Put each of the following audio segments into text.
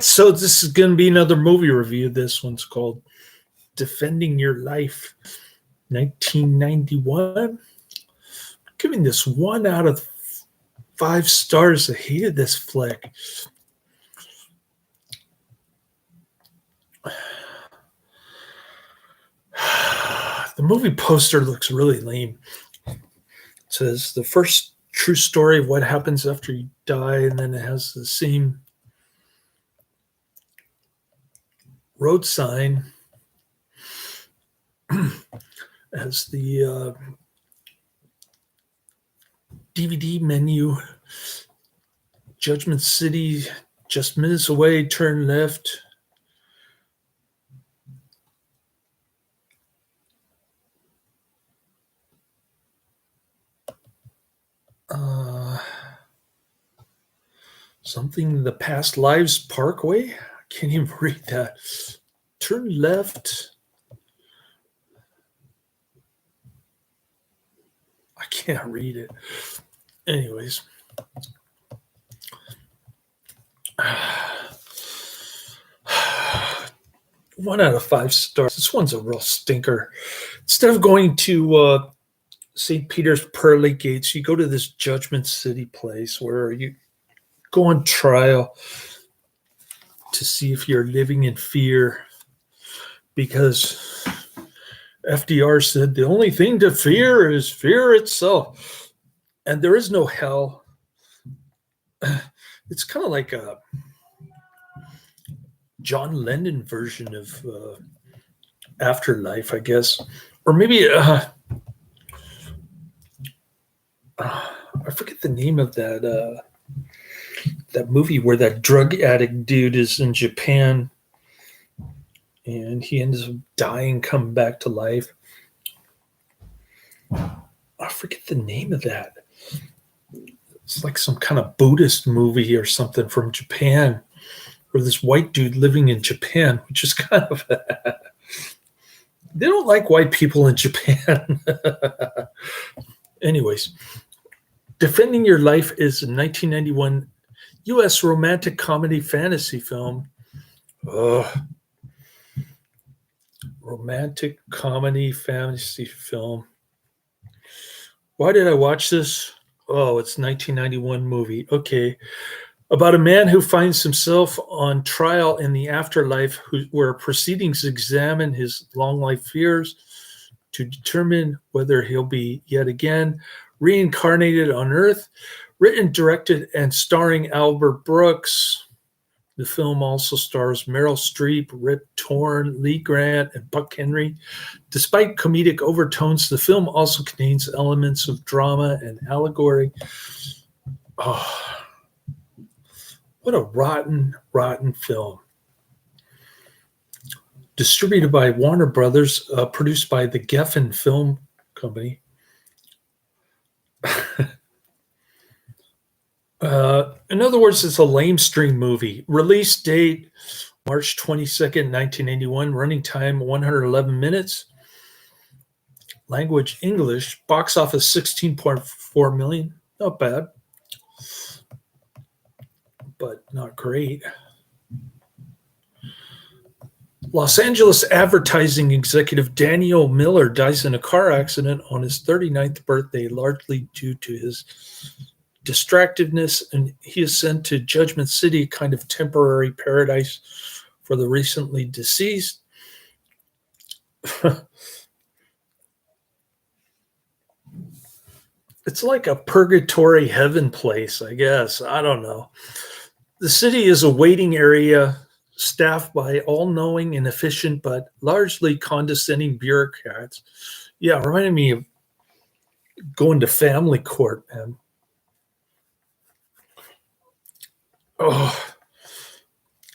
So this is going to be another movie review. This one's called Defending Your Life, 1991. Giving this 1 out of 5 stars. I hated this flick. The movie poster looks really lame. It says the first true story of what happens after you die, and then it has the same road sign as the DVD menu. Judgment City, just minutes away, turn left. Something, the Past Lives Parkway. I can't even read that. Turn left. I can't read it. Anyways. 1 out of 5 stars. This one's a real stinker. Instead of going to St. Peter's Pearly Gates, you go to this Judgment City place where you go on trial to see if you're living in fear, because FDR said the only thing to fear is fear itself, and there is no hell. It's kind of like a John Lennon version of Afterlife, I guess, or maybe I forget the name of that movie where that drug addict dude is in Japan and he ends up dying, coming back to life. I forget the name of that. It's like some kind of Buddhist movie or something from Japan, or this white dude living in Japan, which is kind of they don't like white people in Japan. Anyways, Defending Your Life is a 1991 U.S. romantic comedy fantasy film. Romantic comedy fantasy film. Why did I watch this? Oh, it's 1991 movie. Okay. About a man who finds himself on trial in the afterlife, where proceedings examine his long life fears to determine whether he'll be yet again reincarnated on Earth. Written, directed, and starring Albert Brooks. The film also stars Meryl Streep, Rip Torn, Lee Grant, and Buck Henry. Despite comedic overtones, the film also contains elements of drama and allegory. Oh, what a rotten, rotten film. Distributed by Warner Brothers, produced by the Geffen Film Company. In other words, it's a lamestream movie. Release date, March 22nd, 1981. Running time, 111 minutes. Language, English. Box office, 16.4 million. Not bad, but not great. Los Angeles advertising executive Daniel Miller dies in a car accident on his 39th birthday, largely due to his distractedness, and he is sent to Judgment City, a kind of temporary paradise for the recently deceased. It's like a purgatory heaven place, I guess. I don't know. The city is a waiting area staffed by all-knowing and efficient but largely condescending bureaucrats. Yeah, it reminded me of going to family court, man. Oh,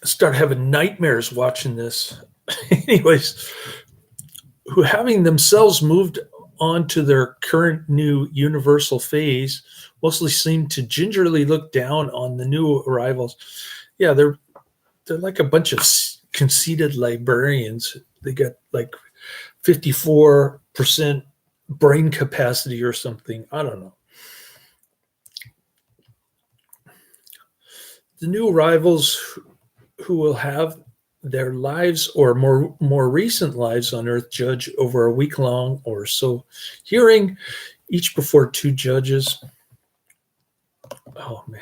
I start having nightmares watching this. Anyways, who having themselves moved on to their current new universal phase, mostly seem to gingerly look down on the new arrivals. Yeah, they're like a bunch of conceited librarians. They got like 54% brain capacity or something. I don't know. The new arrivals who will have their lives or more recent lives on earth judged over a week long or so hearing, each before two judges. Oh man,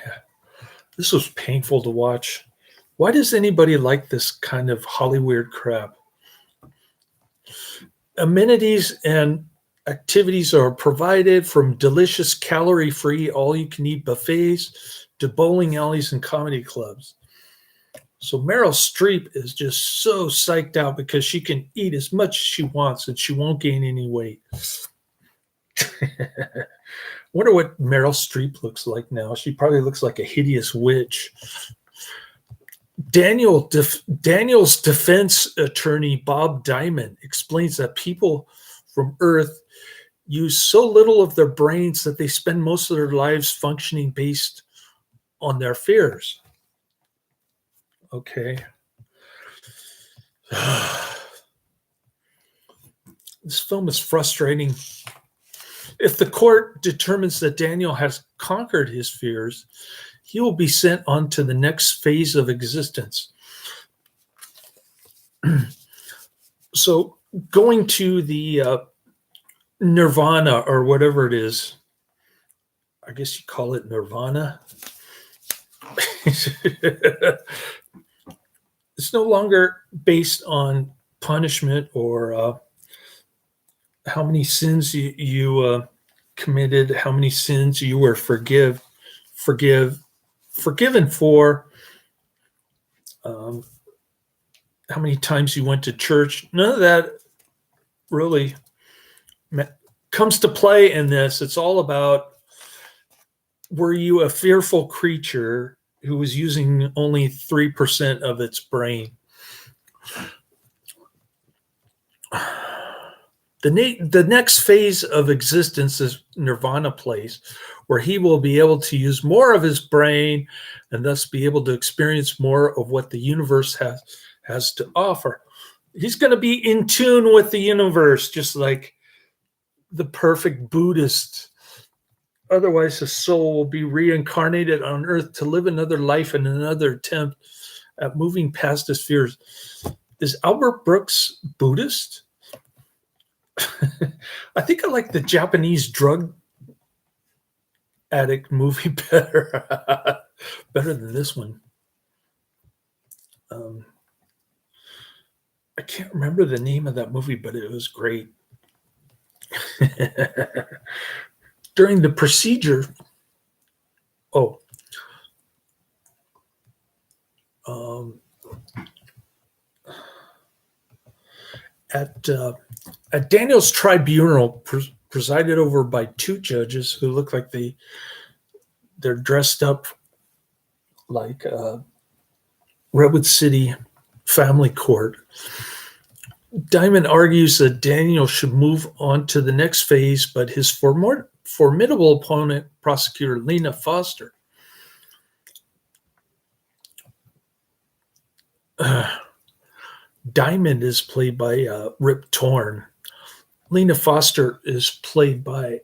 this was painful to watch. Why does anybody like this kind of Hollywood crap? Amenities and activities are provided, from delicious calorie-free all-you-can-eat buffets to bowling alleys and comedy clubs. So Meryl Streep is just so psyched out because she can eat as much as she wants and she won't gain any weight. Wonder what Meryl Streep looks like now. She probably looks like a hideous witch. Daniel's defense attorney, Bob Diamond, explains that people from Earth use so little of their brains that they spend most of their lives functioning based on their fears. Okay. This film is frustrating. If the court determines that Daniel has conquered his fears, he will be sent on to the next phase of existence. So going to the nirvana or whatever it is, I guess you call it nirvana. It's no longer based on punishment or how many sins you committed, how many sins you were forgiven for, how many times you went to church. None of that really comes to play in this. It's all about, were you a fearful creature who was using only 3% of its brain? The next phase of existence is Nirvana place, where he will be able to use more of his brain and thus be able to experience more of what the universe has to offer. He's going to be in tune with the universe, just like the perfect Buddhist. Otherwise, his soul will be reincarnated on Earth to live another life in another attempt at moving past his fears. Is Albert Brooks Buddhist? I think I like the Japanese drug addict movie better than this one. I can't remember the name of that movie, but it was great. During the procedure, at Daniel's tribunal, presided over by two judges who look like they're dressed up like Redwood City family court. Diamond argues that Daniel should move on to the next phase, but his formidable opponent, prosecutor Lena Foster, Diamond is played by Rip Torn. Lena Foster is played by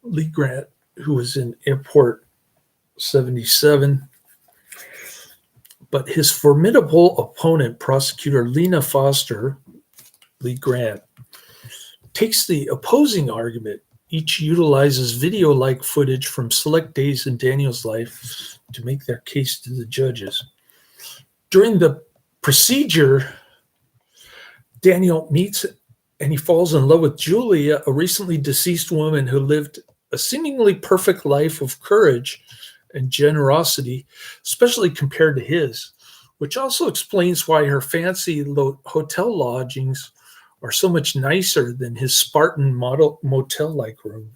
Lee Grant, who was in Airport 77. But his formidable opponent, prosecutor Lena Foster, Lee Grant, takes the opposing argument. Each utilizes video-like footage from select days in Daniel's life to make their case to the judges. During the procedure, Daniel meets and he falls in love with Julia, a recently deceased woman who lived a seemingly perfect life of courage and generosity, especially compared to his, which also explains why her fancy hotel lodgings are so much nicer than his Spartan motel-like room.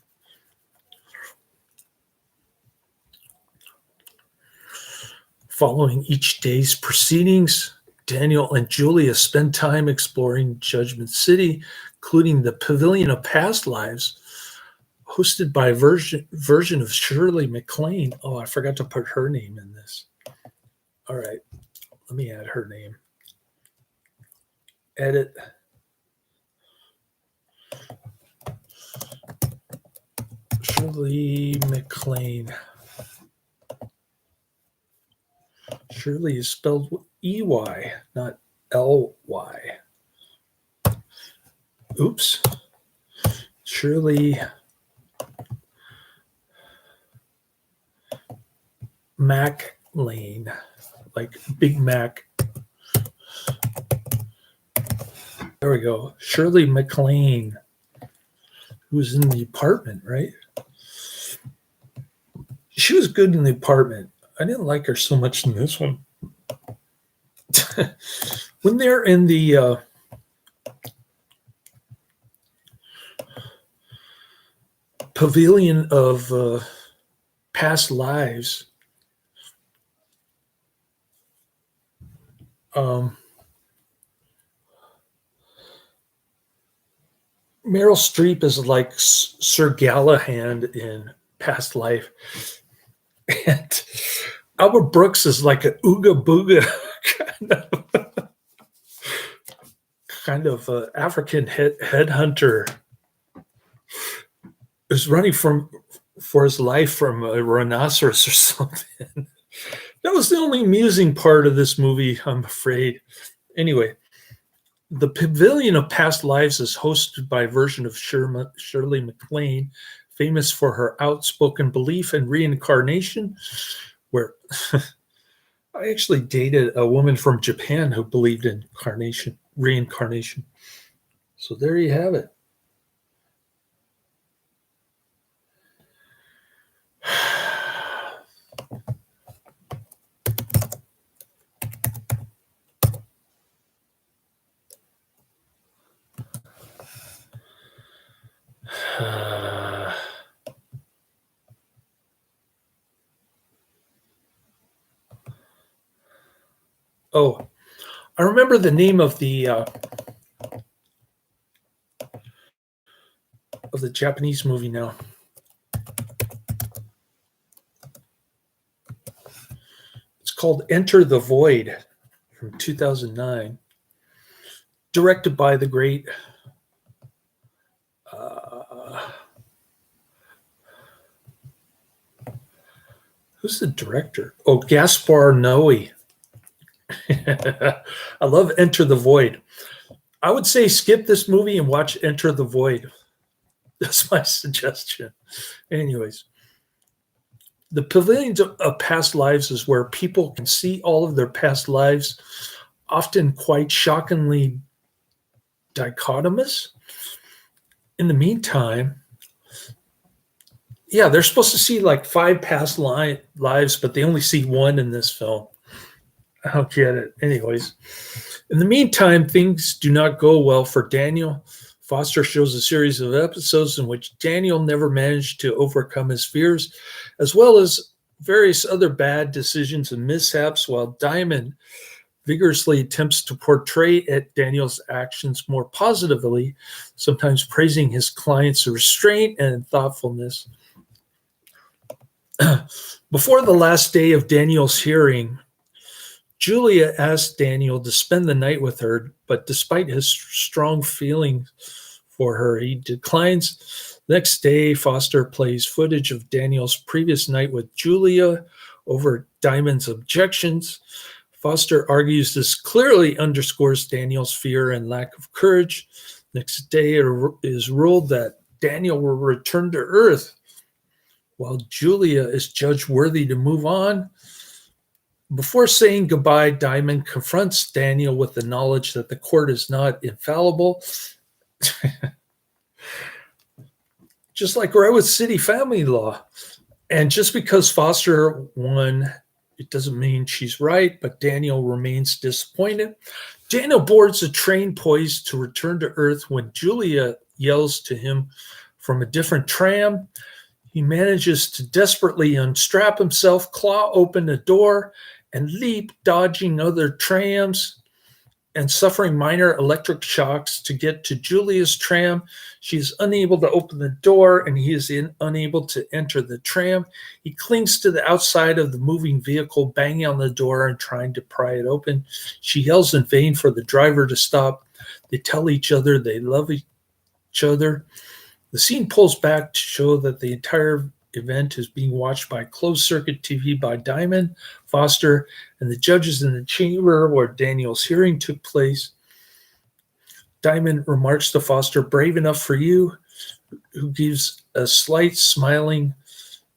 Following each day's proceedings, Daniel and Julia spend time exploring Judgment City, including the Pavilion of Past Lives, hosted by a version of Shirley MacLaine. Oh, I forgot to put her name in this. All right, let me add her name. Edit. Shirley MacLaine. Shirley is spelled EY, not LY. Oops. Shirley MacLaine, like Big Mac. There we go. Shirley MacLaine, who was in The Apartment, right? She was good in The Apartment. I didn't like her so much in this one. When they're in the pavilion of past lives, Meryl Streep is like Sir Galahad in Past Life, and Albert Brooks is like an ooga booga kind of African headhunter who's running for his life from a rhinoceros or something. That was the only amusing part of this movie, I'm afraid. Anyway, the Pavilion of Past Lives is hosted by a version of Shirley MacLaine, famous for her outspoken belief in reincarnation, where I actually dated a woman from Japan who believed in reincarnation. So there you have it. Oh, I remember the name of the Japanese movie now. It's called Enter the Void from 2009, directed by the great who's the director? Oh, Gaspar Noé. I love Enter the Void. I would say skip this movie and watch Enter the Void. That's my suggestion. Anyways, the Pavilions of Past Lives is where people can see all of their past lives, often quite shockingly dichotomous. In the meantime, yeah, they're supposed to see like 5 past lives, but they only see 1 in this film. I don't get it. Anyways, in the meantime, things do not go well for Daniel. Foster shows a series of episodes in which Daniel never managed to overcome his fears, as well as various other bad decisions and mishaps, while Diamond vigorously attempts to portray Daniel's actions more positively, sometimes praising his client's restraint and thoughtfulness. Before the last day of Daniel's hearing, Julia asked Daniel to spend the night with her, but despite his strong feelings for her, he declines. Next day, Foster plays footage of Daniel's previous night with Julia over Diamond's objections. Foster argues this clearly underscores Daniel's fear and lack of courage. Next day, it is ruled that Daniel will return to Earth, while Julia is judged worthy to move on. Before saying goodbye, Diamond confronts Daniel with the knowledge that the court is not infallible. Just like Redwood City family law. And just because Foster won, it doesn't mean she's right, but Daniel remains disappointed. Daniel boards a train poised to return to Earth when Julia yells to him from a different tram. He manages to desperately unstrap himself, claw open a door, and leap, dodging other trams and suffering minor electric shocks to get to Julia's tram. She is unable to open the door, and he is unable to enter the tram. He clings to the outside of the moving vehicle, banging on the door and trying to pry it open. She yells in vain for the driver to stop. They tell each other they love each other. The scene pulls back to show that the entire event is being watched by closed-circuit TV by Diamond, Foster, and the judges in the chamber where Daniel's hearing took place. Diamond remarks to Foster, "Brave enough for you," who gives a slight smiling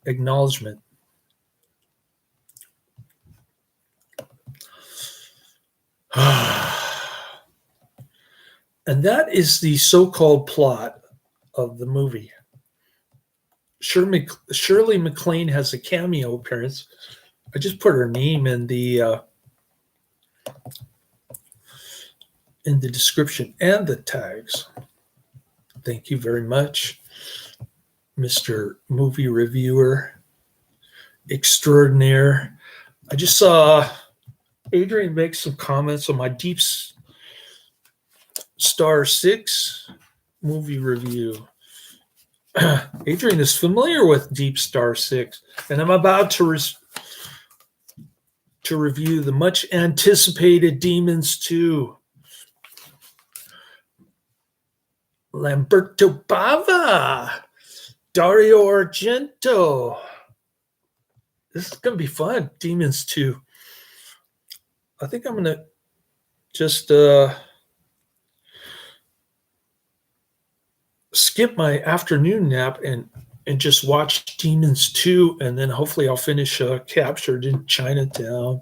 acknowledgement. And that is the so-called plot of the movie. Shirley MacLaine has a cameo appearance. I just put her name in the description and the tags. Thank you very much, Mr. Movie Reviewer Extraordinaire. I just saw Adrian make some comments on my Deep Star 6 movie review. Adrian is familiar with Deep Star 6, and I'm about to review the much anticipated Demons 2. Lamberto Bava, Dario Argento. This is going to be fun, Demons 2. I think I'm going to just skip my afternoon nap and just watch Demons 2, and then hopefully I'll finish Captured in Chinatown,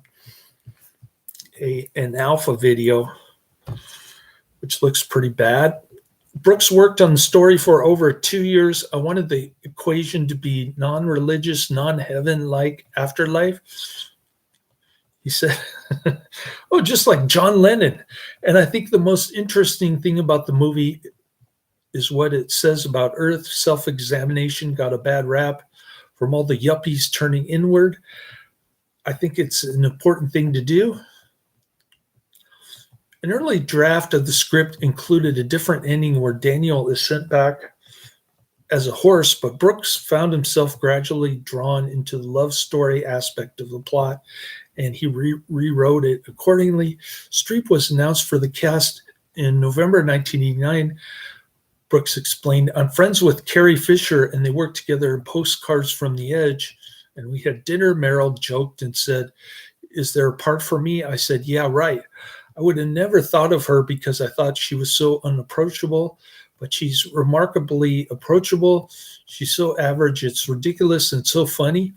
an alpha video, which looks pretty bad. Brooks worked on the story for over 2 years. I wanted the equation to be non-religious, non-heaven-like afterlife. He said, oh, just like John Lennon. And I think the most interesting thing about the movie is what it says about Earth. Self-examination got a bad rap from all the yuppies turning inward. I think it's an important thing to do. An early draft of the script included a different ending where Daniel is sent back as a horse, but Brooks found himself gradually drawn into the love story aspect of the plot, and he rewrote it accordingly. Streep was announced for the cast in November 1989. Brooks explained, "I'm friends with Carrie Fisher, and they worked together in Postcards from the Edge, and we had dinner." Meryl joked and said, "Is there a part for me?" I said, "Yeah, right. I would have never thought of her because I thought she was so unapproachable, but she's remarkably approachable. She's so average, it's ridiculous and so funny."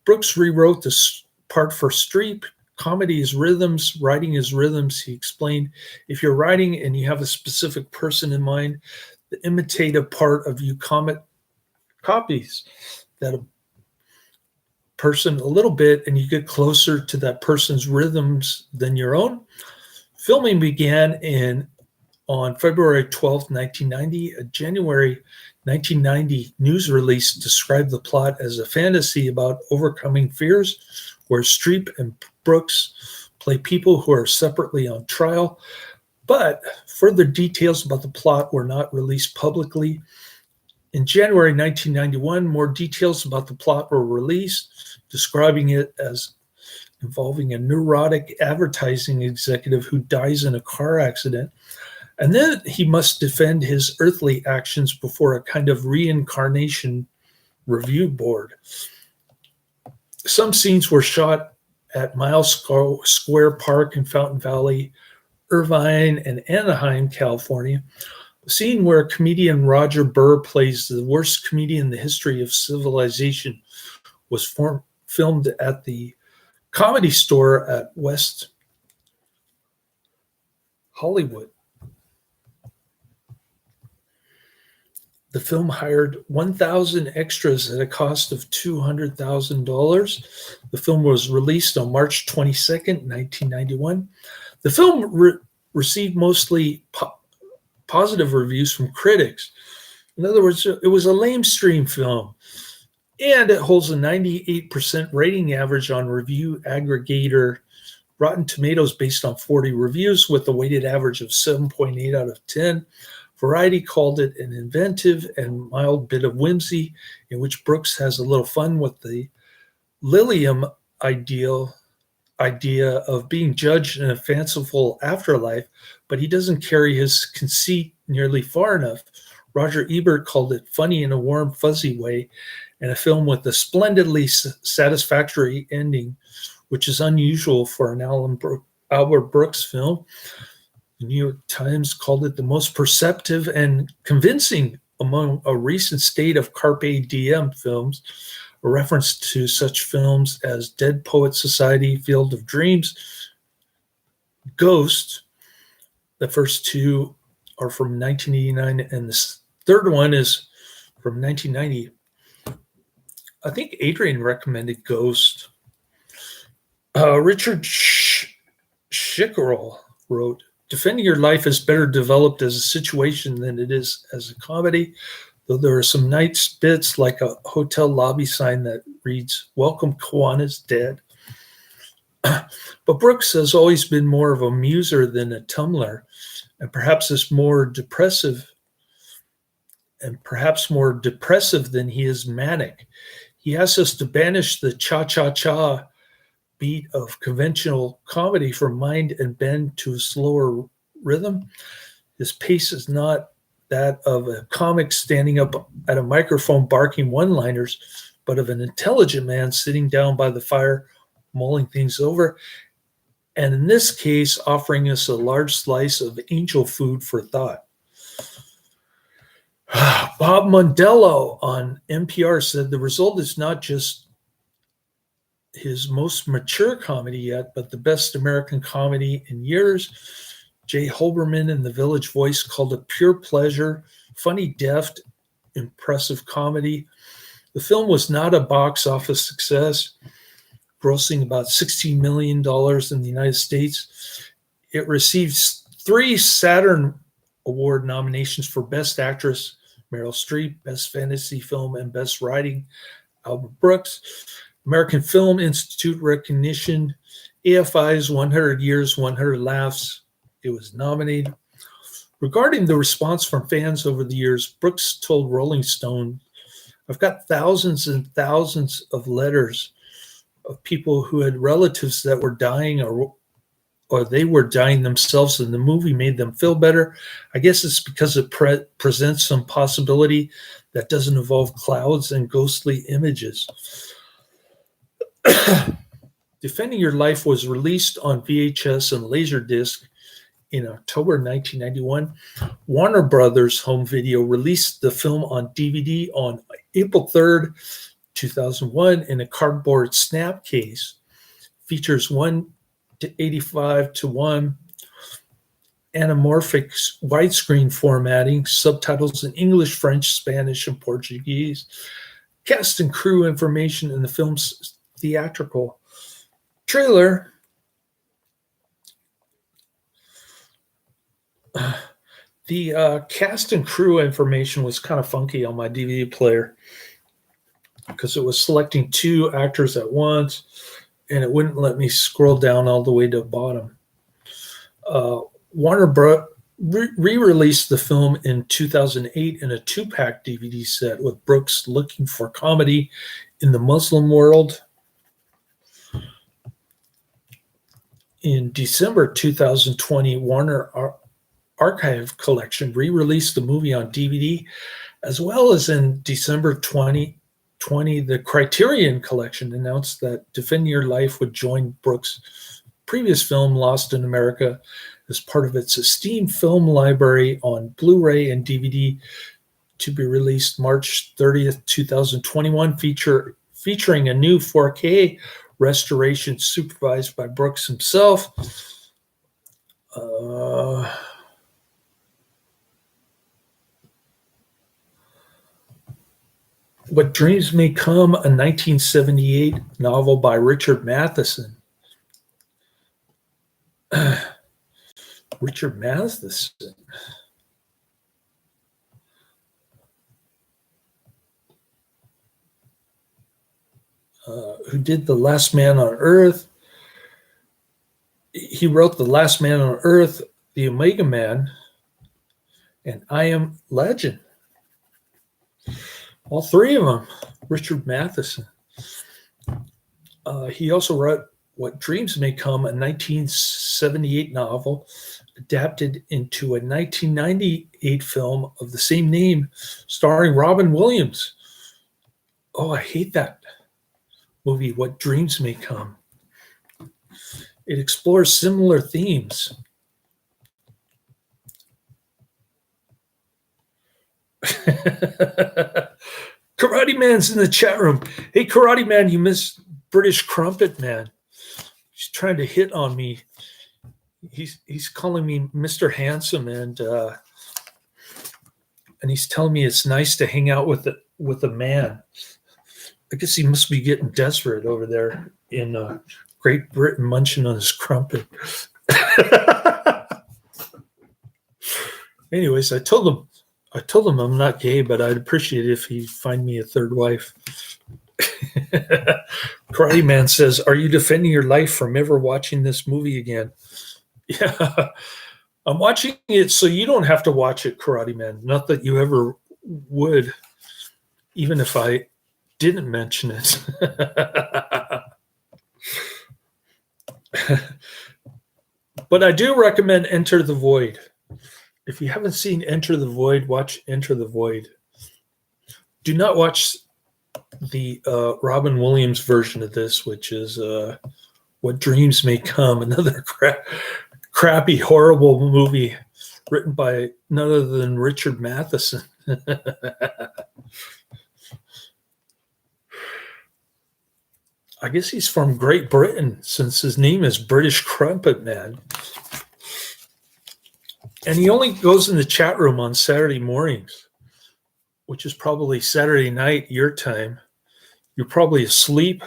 Brooks rewrote this part for Streep. Comedy is rhythms, writing is rhythms. He explained, if you're writing and you have a specific person in mind, the imitative part of you copies that person a little bit, and you get closer to that person's rhythms than your own. Filming began on February 12, 1990. A January 1990 news release described the plot as a fantasy about overcoming fears, where Streep and Brooks play people who are separately on trial. But further details about the plot were not released publicly. In January 1991, more details about the plot were released, describing it as involving a neurotic advertising executive who dies in a car accident. And then he must defend his earthly actions before a kind of reincarnation review board. Some scenes were shot at Miles Square Park in Fountain Valley, Irvine, and Anaheim, California. A scene where comedian Roger Burr plays the worst comedian in the history of civilization was filmed at the Comedy Store at West Hollywood. The film hired 1,000 extras at a cost of $200,000. The film was released on March 22nd, 1991. The film received mostly positive reviews from critics. In other words, it was a lamestream film. And it holds a 98% rating average on review aggregator Rotten Tomatoes based on 40 reviews with a weighted average of 7.8 out of 10. Variety called it an inventive and mild bit of whimsy in which Brooks has a little fun with the Lilium idea of being judged in a fanciful afterlife, but he doesn't carry his conceit nearly far enough. Roger Ebert called it funny in a warm, fuzzy way, and a film with a splendidly satisfactory ending, which is unusual for an Albert Brooks film. The New York Times called it the most perceptive and convincing among a recent state of carpe diem films, a reference to such films as Dead Poets Society, Field of Dreams, Ghost. The first two are from 1989, and the third one is from 1990. I think Adrian recommended Ghost. Richard Schickerl wrote, "Defending Your Life is better developed as a situation than it is as a comedy, though there are some nice bits like a hotel lobby sign that reads, 'Welcome, Kiwanis Dead.'" But Brooks has always been more of a muser than a tumbler, and perhaps more depressive than he is manic. He asks us to banish the cha-cha-cha beat of conventional comedy for mind and bend to a slower rhythm. His pace is not that of a comic standing up at a microphone barking one-liners, but of an intelligent man sitting down by the fire, mulling things over, and in this case, offering us a large slice of angel food for thought. Bob Mondello on NPR said the result is not just his most mature comedy yet, but the best American comedy in years. Jay Holberman in The Village Voice called it pure pleasure, funny, deft, impressive comedy. The film was not a box office success, grossing about $16 million in the United States. It received 3 Saturn Award nominations for Best Actress, Meryl Streep, Best Fantasy Film, and Best Writing, Albert Brooks. American Film Institute recognition, AFI's 100 Years, 100 Laughs. It was nominated. Regarding the response from fans over the years, Brooks told Rolling Stone, "I've got thousands and thousands of letters of people who had relatives that were dying or they were dying themselves, and the movie made them feel better. I guess it's because it presents some possibility that doesn't involve clouds and ghostly images." Defending Your Life was released on VHS and Laserdisc in October 1991. Warner Brothers Home Video released the film on DVD on April 3rd, 2001 in a cardboard snap case. Features 1:85:1 anamorphic widescreen formatting, subtitles in English, French, Spanish, and Portuguese. Cast and crew information in the film's theatrical trailer. The cast and crew information was kind of funky on my DVD player because it was selecting 2 actors at once, and it wouldn't let me scroll down all the way to the bottom. Warner re-released the film in 2008 in a 2-pack DVD set with Brooks looking for comedy in the Muslim world. In December 2020, Warner Archive Collection re-released the movie on DVD, as well as in December 2020, the Criterion Collection announced that Defend Your Life would join Brooks' previous film, Lost in America, as part of its esteemed film library on Blu-ray and DVD to be released March 30th, 2021, featuring a new 4K restoration supervised by Brooks himself. What Dreams May Come, a 1978 novel by Richard Matheson. Richard Matheson. Who did The Last Man on Earth. He wrote The Last Man on Earth, The Omega Man, and I Am Legend. All 3 of them, Richard Matheson. He also wrote What Dreams May Come, a 1978 novel adapted into a 1998 film of the same name, starring Robin Williams. Oh, I hate that movie, What Dreams May Come. It explores similar themes. Karate Man's in the chat room. Hey, Karate Man, you miss British Crumpet Man. He's trying to hit on me. He's calling me Mr. Handsome, and he's telling me it's nice to hang out with a man. I guess he must be getting desperate over there in Great Britain, munching on his crumpet. Anyways, I told him I'm not gay, but I'd appreciate it if he'd find me a third wife. Karate Man says, "Are you defending your life from ever watching this movie again?" Yeah, I'm watching it so you don't have to watch it, Karate Man. Not that you ever would, even if I didn't mention it. But I do recommend Enter the Void. If you haven't seen Enter the Void, watch Enter the Void. Do not watch the Robin Williams version of this, which is What Dreams May Come, another crappy, horrible movie written by none other than Richard Matheson. I guess he's from Great Britain, since his name is British Crumpet Man. And he only goes in the chat room on Saturday mornings, which is probably Saturday night your time. You're probably asleep,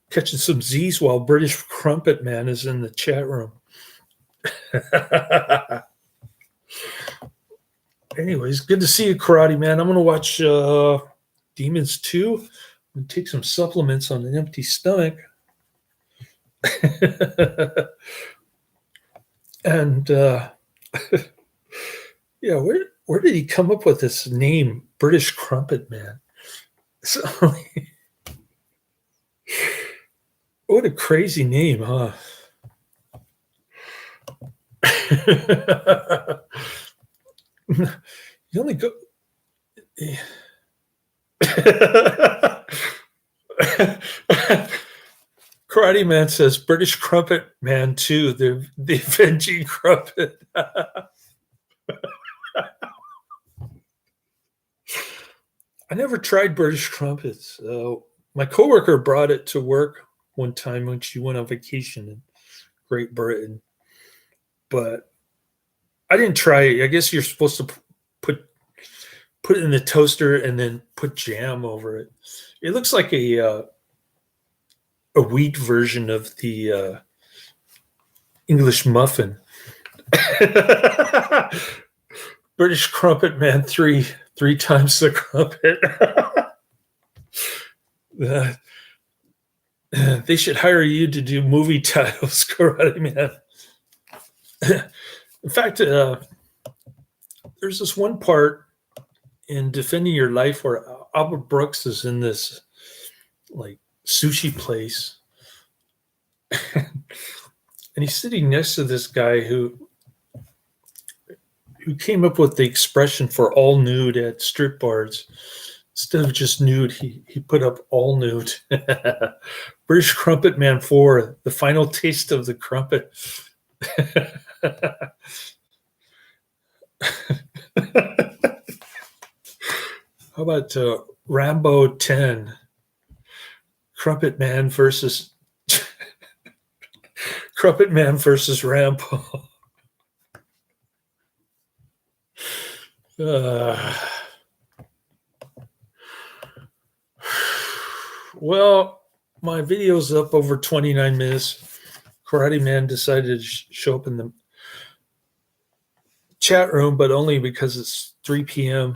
catching some Z's while British Crumpet Man is in the chat room. Anyways, good to see you, Karate Man. I'm going to watch Demons 2. I'm going to take some supplements on an empty stomach. And yeah, where did he come up with this name, British Crumpet Man? So, what a crazy name, huh? You only go. Karate Man says British Crumpet Man 2, the Avenging Crumpet. I never tried British Crumpets. My coworker brought it to work one time when she went on vacation in Great Britain, but I didn't try it. I guess you're supposed to put it in the toaster and then put jam over it. It looks like a wheat version of the English muffin. British Crumpet Man 3 times the crumpet. They should hire you to do movie titles, Karate Man. In fact, there's this one part in Defending Your Life where Albert Brooks is in this like sushi place, and he's sitting next to this guy who came up with the expression for all nude at strip bars. Instead of just nude, he put up all nude. British Crumpet Man 4, the final taste of the crumpet. How about Rambo 10? Crumpet Man versus Crumpet Man versus Rambo. Well, my video's up over 29 minutes. Karate Man decided to show up in the chat room, but only because it's 3 p.m.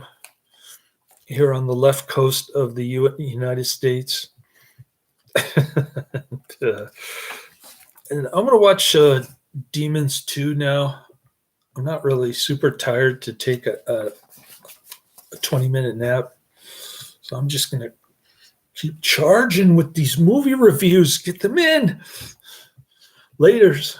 here on the left coast of the United States. And I'm going to watch Demons 2 now. I'm not really super tired to take a 20-minute nap. So I'm just going to keep charging with these movie reviews. Get them in. Laters.